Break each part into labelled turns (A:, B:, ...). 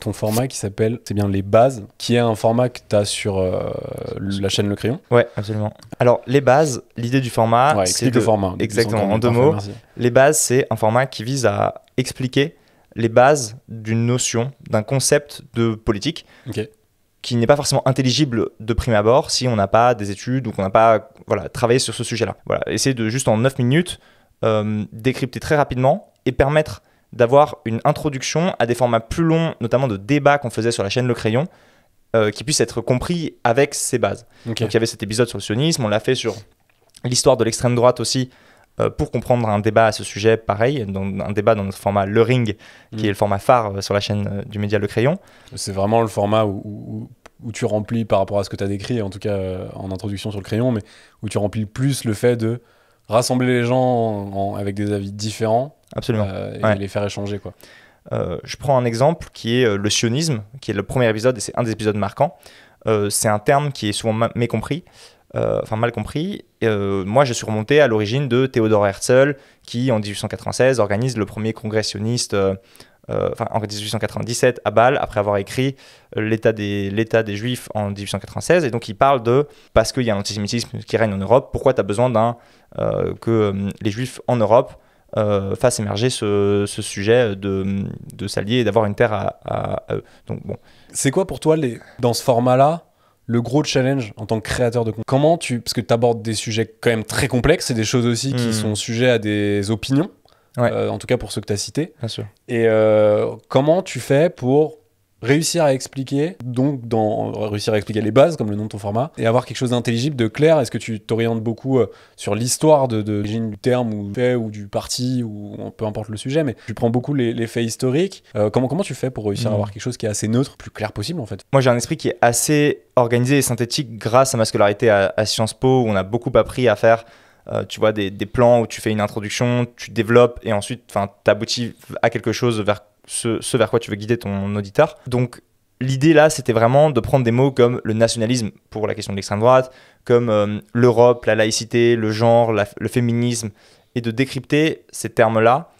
A: ton format qui s'appelle, c'est bien Les Bases, qui est un format que tu as sur la chaîne Le Crayon.
B: Ouais, absolument. Alors, les bases, l'idée du format,
A: Ouais,
B: c'est
A: explique le format.
B: Exactement, en 2
A: Parfait,
B: mots.
A: merci.
B: Les bases, c'est un format qui vise à expliquer les bases d'une notion, d'un concept de politique
A: Ok.
B: qui n'est pas forcément intelligible de prime abord si on n'a pas des études ou qu'on n'a pas travaillé sur ce sujet-là. Voilà, essayer de juste en 9 minutes décrypter très rapidement et permettre d'avoir une introduction à des formats plus longs, notamment de débats qu'on faisait sur la chaîne Le Crayon, qui puissent être compris avec ces bases.
A: Ok.
B: Donc il y avait cet épisode sur le sionisme, on l'a fait sur l'histoire de l'extrême droite aussi, pour comprendre un débat à ce sujet, pareil, un débat dans notre format Le Ring, qui est le format phare sur la chaîne du média Le Crayon.
A: C'est vraiment le format où tu remplis, par rapport à ce que tu as décrit, en tout cas en introduction sur Le Crayon, mais où tu remplis plus le fait de rassembler les gens avec des avis différents.
B: Absolument.
A: Et les faire échanger, quoi.
B: Je prends un exemple qui est le sionisme, qui est le premier épisode et c'est un des épisodes marquants. C'est un terme qui est souvent mal compris. Moi, je suis remonté à l'origine de Theodor Herzl, qui en 1896 organise le premier congrès sioniste, en 1897 à Bâle, après avoir écrit l'état des Juifs en 1896. Et donc, il parle parce qu'il y a un antisémitisme qui règne en Europe, pourquoi tu as besoin que les Juifs en Europe fassent émerger ce sujet de s'allier et d'avoir une terre à eux. Donc, bon.
A: C'est quoi pour toi, dans ce format-là, le gros challenge en tant que créateur de contenu? Parce que tu abordes des sujets quand même très complexes, c'est des choses aussi qui sont sujets à des opinions, en tout cas pour ceux que tu as cités.
B: Bien sûr.
A: Et comment tu fais pour réussir à expliquer, réussir à expliquer les bases, comme le nom de ton format, et avoir quelque chose d'intelligible, de clair? Est-ce que tu t'orientes beaucoup sur l'histoire de l'origine du terme, ou du fait, ou du parti, ou peu importe le sujet, mais tu prends beaucoup les faits historiques. Comment tu fais pour réussir à avoir quelque chose qui est assez neutre, plus clair possible, en fait?
B: Moi, j'ai un esprit qui est assez organisé et synthétique grâce à ma scolarité à Sciences Po, où on a beaucoup appris à faire tu vois, des plans où tu fais une introduction, tu développes, et ensuite tu aboutis à quelque chose vers ce vers quoi tu veux guider ton auditeur. Donc l'idée là, c'était vraiment de prendre des mots comme le nationalisme pour la question de l'extrême droite, comme l'Europe, la laïcité, le genre, le féminisme, et de décrypter ces termes-là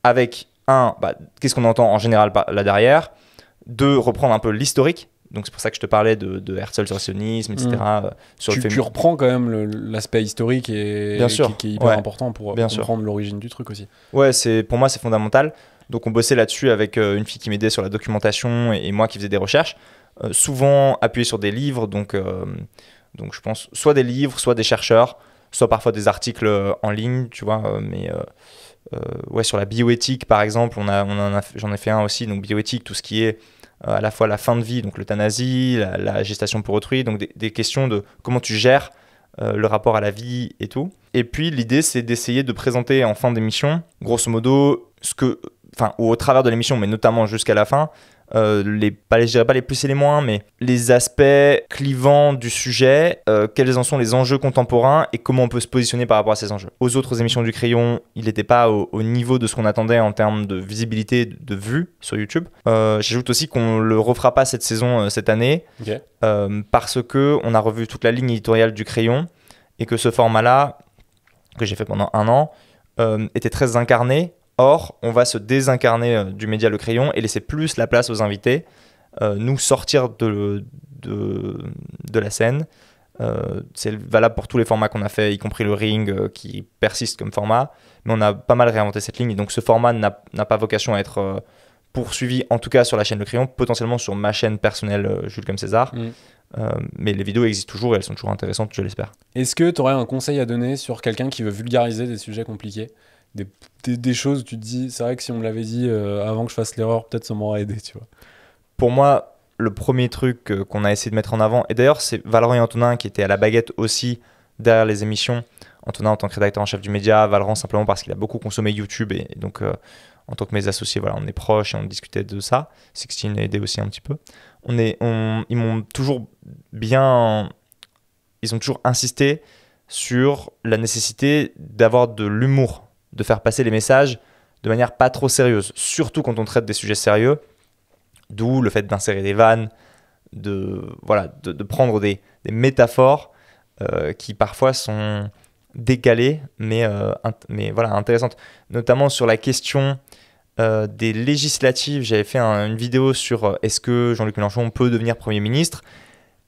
B: avec qu'est-ce qu'on entend en général là derrière, de reprendre un peu l'historique. Donc c'est pour ça que je te parlais de Herzl sur le sionisme, etc.
A: Tu reprends quand même l'aspect historique qui est hyper important pour comprendre l'origine du truc aussi.
B: Ouais, pour moi c'est fondamental. Donc on bossait là-dessus avec une fille qui m'aidait sur la documentation et moi qui faisais des recherches, souvent appuyé sur des livres, donc je pense soit des livres, soit des chercheurs, soit parfois des articles en ligne, tu vois, sur la bioéthique par exemple, j'en ai fait un aussi, donc bioéthique, tout ce qui est à la fois la fin de vie, donc l'euthanasie, la gestation pour autrui, donc des questions de comment tu gères le rapport à la vie et tout. Et puis l'idée c'est d'essayer de présenter en fin d'émission, grosso modo, ou au travers de l'émission, mais notamment jusqu'à la fin, je dirais pas les plus et les moins, mais les aspects clivants du sujet, quels en sont les enjeux contemporains et comment on peut se positionner par rapport à ces enjeux. Aux autres émissions du Crayon, il n'était pas au niveau de ce qu'on attendait en termes de visibilité, de vues sur YouTube. J'ajoute aussi qu'on le refera pas cette saison, cette année, parce qu'on a revu toute la ligne éditoriale du Crayon et que ce format-là, que j'ai fait pendant 1 an, était très incarné. Or, on va se désincarner du média Le Crayon et laisser plus la place aux invités, nous sortir de la scène. C'est valable pour tous les formats qu'on a fait, y compris le Ring qui persiste comme format, mais on a pas mal réinventé cette ligne. Et donc ce format n'a pas vocation à être poursuivi, en tout cas sur la chaîne Le Crayon, potentiellement sur ma chaîne personnelle Jules comme César. Mais les vidéos existent toujours et elles sont toujours intéressantes, je l'espère.
A: Est-ce que tu aurais un conseil à donner sur quelqu'un qui veut vulgariser des sujets compliqués? Des choses où tu te dis, c'est vrai que si on me l'avait dit avant que je fasse l'erreur, peut-être ça m'aurait aidé, tu vois.
B: Pour moi, le premier truc qu'on a essayé de mettre en avant, et d'ailleurs c'est Valorant et Antonin qui étaient à la baguette aussi derrière les émissions. Antonin en tant que rédacteur en chef du média, Valorant simplement parce qu'il a beaucoup consommé YouTube et donc en tant que mes associés, voilà, on est proches et on discutait de ça. Sixteen a aidé aussi un petit peu. Ils m'ont toujours ils ont toujours insisté sur la nécessité d'avoir de l'humour, de faire passer les messages de manière pas trop sérieuse, surtout quand on traite des sujets sérieux, d'où le fait d'insérer des vannes, de prendre des métaphores qui parfois sont décalées, mais voilà, intéressantes, notamment sur la question des législatives. J'avais fait une vidéo sur est-ce que Jean-Luc Mélenchon peut devenir Premier ministre,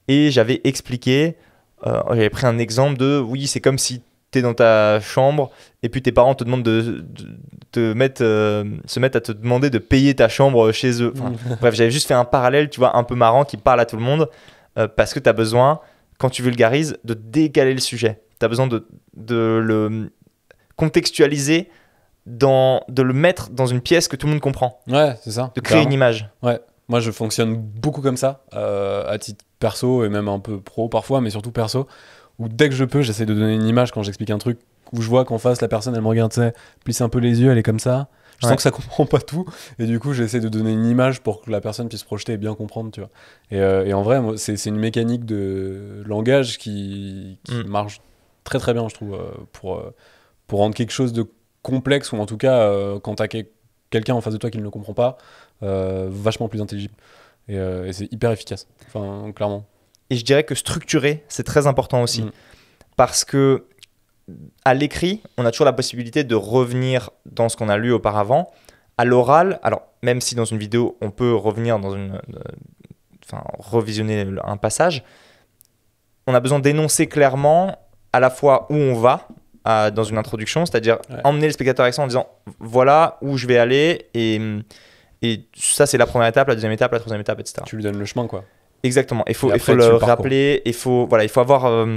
B: et j'avais expliqué, j'avais pris un exemple de oui, c'est comme si tu es dans ta chambre et puis tes parents te demandent se mettre à te demander de payer ta chambre chez eux. Enfin, bref, j'avais juste fait un parallèle, tu vois, un peu marrant qui parle à tout le monde, parce que tu as besoin, quand tu vulgarises, de décaler le sujet. Tu as besoin de le contextualiser, de le mettre dans une pièce que tout le monde comprend.
A: Ouais, c'est ça.
B: De créer une image.
A: Ouais. Moi, je fonctionne beaucoup comme ça, à titre perso et même un peu pro parfois, mais surtout perso, où dès que je peux, j'essaie de donner une image quand j'explique un truc, où je vois qu'en face, la personne, elle me regarde, tu sais, plisse un peu les yeux, elle est comme ça. Je sens que ça comprend pas tout, et du coup, j'essaie de donner une image pour que la personne puisse projeter et bien comprendre, tu vois. Et en vrai, moi, c'est une mécanique de langage qui marche très très bien, je trouve, pour rendre quelque chose de complexe, ou en tout cas, quand t'as quelqu'un en face de toi qui ne le comprend pas, vachement plus intelligible. Et c'est hyper efficace, enfin, clairement.
B: Et je dirais que structurer, c'est très important aussi. Parce que à l'écrit, on a toujours la possibilité de revenir dans ce qu'on a lu auparavant. À l'oral, alors même si dans une vidéo, on peut revenir revisionner un passage, on a besoin d'énoncer clairement à la fois où on va dans une introduction, c'est-à-dire emmener le spectateur avec ça en disant voilà où je vais aller, et ça c'est la première étape, la deuxième étape, la troisième étape, etc.
A: Tu lui donnes le chemin, quoi.
B: Exactement. Il faut le rappeler, il faut avoir,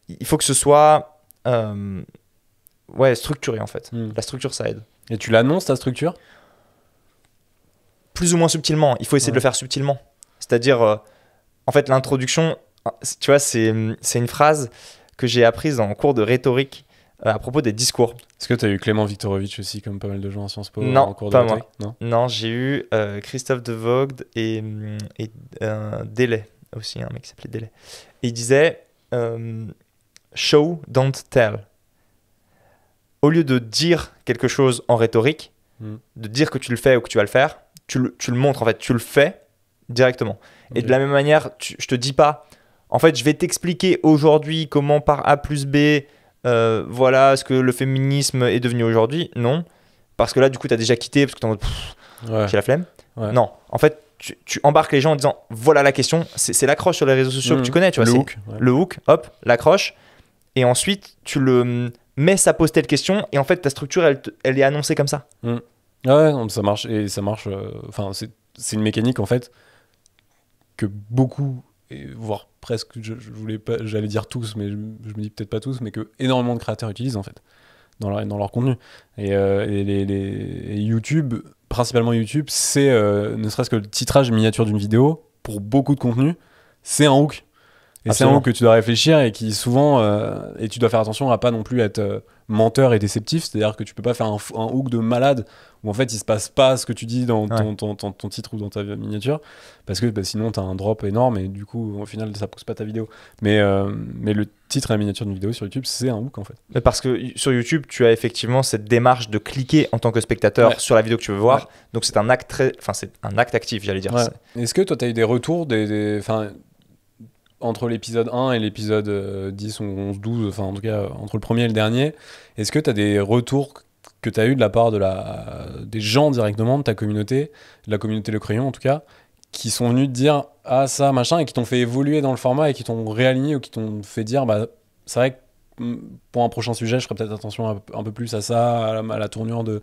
B: il faut que ce soit structuré en fait. La structure, ça aide.
A: Et tu l'annonces, ta structure ?
B: Plus ou moins subtilement. Il faut essayer de le faire subtilement. C'est-à-dire, en fait, l'introduction, tu vois, c'est une phrase que j'ai apprise en cours de rhétorique à propos des discours.
A: Est-ce que tu as eu Clément Viktorovitch aussi, comme pas mal de gens à Sciences Po,
B: non,
A: en cours de
B: pas
A: rhétorique ?
B: Non, j'ai eu Christophe de Voogd et Delay aussi, un mec qui s'appelait Delay. Et il disait show, don't tell. Au lieu de dire quelque chose en rhétorique, de dire que tu le fais ou que tu vas le faire, tu le montres, en fait, tu le fais directement. Okay. Et de la même manière, je te dis pas, en fait, je vais t'expliquer aujourd'hui comment par A plus B, voilà ce que le féminisme est devenu aujourd'hui. Non, parce que là, du coup, tu as déjà quitté, parce que tu es en mode, j'ai la flemme. Ouais. Non, en fait, tu embarques les gens en disant, voilà la question, c'est l'accroche sur les réseaux sociaux que tu connais, tu vois, le hook, hop, l'accroche, et ensuite, tu le mets, ça pose telle question, et en fait, ta structure, elle est annoncée comme ça.
A: Ouais, non, ça marche, et ça marche, enfin, c'est une mécanique, en fait, que beaucoup, voire presque, j'allais dire tous, mais je me dis peut-être pas tous, mais que énormément de créateurs utilisent, en fait, dans leur contenu. Et YouTube, principalement YouTube, c'est ne serait-ce que le titrage miniature d'une vidéo, pour beaucoup de contenu, c'est un hook. Et c'est un hook que tu dois réfléchir, et qui souvent, et tu dois faire attention à pas non plus être menteur et déceptif, c'est-à-dire que tu peux pas faire un hook de malade où en fait il se passe pas ce que tu dis dans ton titre ou dans ta miniature, parce que sinon t'as un drop énorme, et du coup au final ça pousse pas ta vidéo. Mais le titre et la miniature d'une vidéo sur YouTube, c'est un hook en fait.
B: Mais parce que sur YouTube, tu as effectivement cette démarche de cliquer en tant que spectateur sur la vidéo que tu veux voir, donc c'est un acte c'est un acte actif, j'allais dire.
A: Est-ce que toi t'as eu des retours entre l'épisode 1 et l'épisode 10 ou 11, 12, enfin en tout cas entre le premier et le dernier, est-ce que tu as des retours que tu as eu de la part des gens directement de ta communauté, de la communauté Le Crayon en tout cas, qui sont venus te dire ah ça machin, et qui t'ont fait évoluer dans le format, et qui t'ont réaligné, ou qui t'ont fait dire bah c'est vrai que pour un prochain sujet je ferai peut-être attention un peu plus à ça, à la tournure de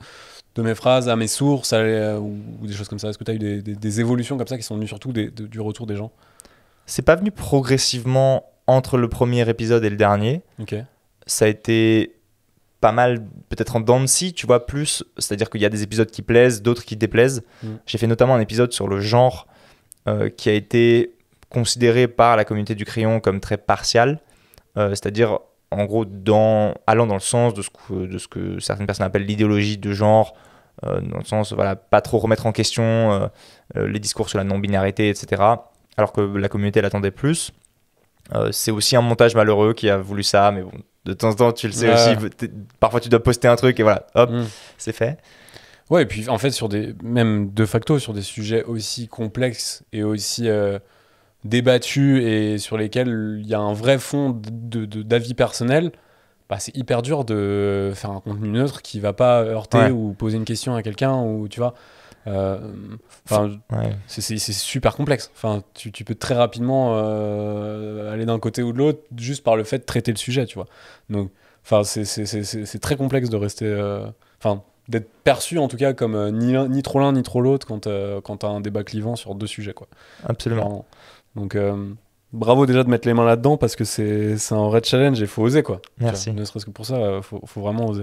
A: mes phrases, à mes sources, ou des choses comme ça. Est-ce que tu as eu des évolutions comme ça qui sont venues surtout du retour des gens ?
B: C'est pas venu progressivement entre le premier épisode et le dernier.
A: Okay.
B: Ça a été pas mal, peut-être en dents de scie, tu vois, plus. C'est-à-dire qu'il y a des épisodes qui plaisent, d'autres qui déplaisent. J'ai fait notamment un épisode sur le genre qui a été considéré par la communauté du crayon comme très partial. C'est-à-dire, en gros, allant dans le sens de ce que certaines personnes appellent l'idéologie de genre, dans le sens, voilà, pas trop remettre en question les discours sur la non-binarité, etc., alors que la communauté l'attendait plus. C'est aussi un montage malheureux qui a voulu ça, mais bon, de temps en temps, tu le sais aussi, parfois tu dois poster un truc et voilà, hop, c'est fait.
A: Ouais, et puis en fait, même de facto, sur des sujets aussi complexes et aussi débattus, et sur lesquels il y a un vrai fond d'avis personnel, bah, c'est hyper dur de faire un contenu neutre qui va pas heurter
B: Ouais.
A: ou poser une question à quelqu'un ou tu vois. Euh, Enfin,
B: Ouais.
A: c'est super complexe. Enfin, tu peux très rapidement aller d'un côté ou de l'autre juste par le fait de traiter le sujet, tu vois. Donc, enfin, c'est très complexe de rester, enfin, d'être perçu en tout cas comme ni trop l'un ni trop l'autre quand t'as un débat clivant sur deux sujets, quoi.
B: Absolument.
A: Clairement. Donc, bravo déjà de mettre les mains là-dedans parce que c'est un vrai challenge et il faut oser, quoi. Tu vois.
B: Merci.
A: Ne serait-ce que pour ça, faut vraiment oser.